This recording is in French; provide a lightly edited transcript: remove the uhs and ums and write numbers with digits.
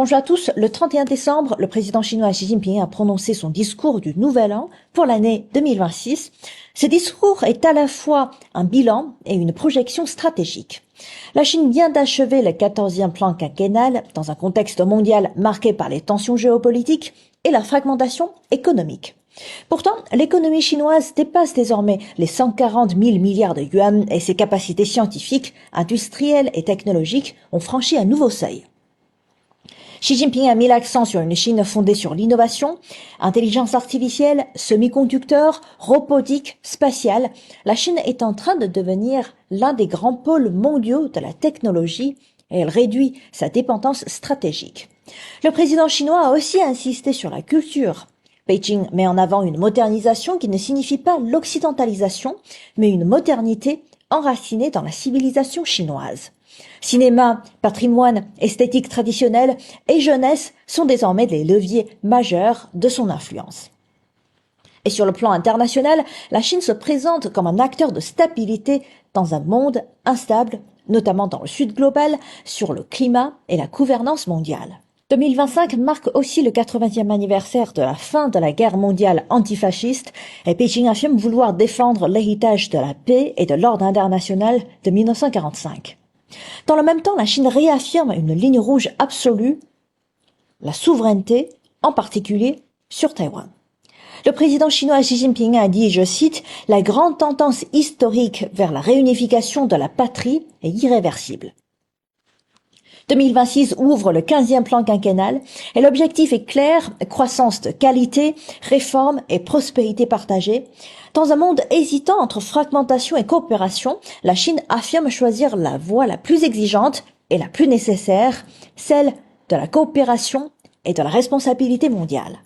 Bonjour à tous, le 31 décembre, le président chinois Xi Jinping a prononcé son discours du Nouvel An pour l'année 2026. Ce discours est à la fois un bilan et une projection stratégique. La Chine vient d'achever le 14e plan quinquennal dans un contexte mondial marqué par les tensions géopolitiques et la fragmentation économique. Pourtant, l'économie chinoise dépasse désormais les 140 000 milliards de yuan et ses capacités scientifiques, industrielles et technologiques ont franchi un nouveau seuil. Xi Jinping a mis l'accent sur une Chine fondée sur l'innovation, intelligence artificielle, semi-conducteurs, robotique, spatiale. La Chine est en train de devenir l'un des grands pôles mondiaux de la technologie et elle réduit sa dépendance stratégique. Le président chinois a aussi insisté sur la culture. Beijing met en avant une modernisation qui ne signifie pas l'occidentalisation, mais une modernité enracinée dans la civilisation chinoise. Cinéma, patrimoine, esthétique traditionnelle et jeunesse sont désormais les leviers majeurs de son influence. Et sur le plan international, la Chine se présente comme un acteur de stabilité dans un monde instable, notamment dans le sud global, sur le climat et la gouvernance mondiale. 2025 marque aussi le 80e anniversaire de la fin de la guerre mondiale antifasciste et Pékin affirme vouloir défendre l'héritage de la paix et de l'ordre international de 1945. Dans le même temps, la Chine réaffirme une ligne rouge absolue, la souveraineté, en particulier sur Taïwan. Le président chinois Xi Jinping a dit, je cite, « La grande tendance historique vers la réunification de la patrie est irréversible ». 2026 ouvre le 15e plan quinquennal et l'objectif est clair, croissance de qualité, réforme et prospérité partagée. Dans un monde hésitant entre fragmentation et coopération, la Chine affirme choisir la voie la plus exigeante et la plus nécessaire, celle de la coopération et de la responsabilité mondiale.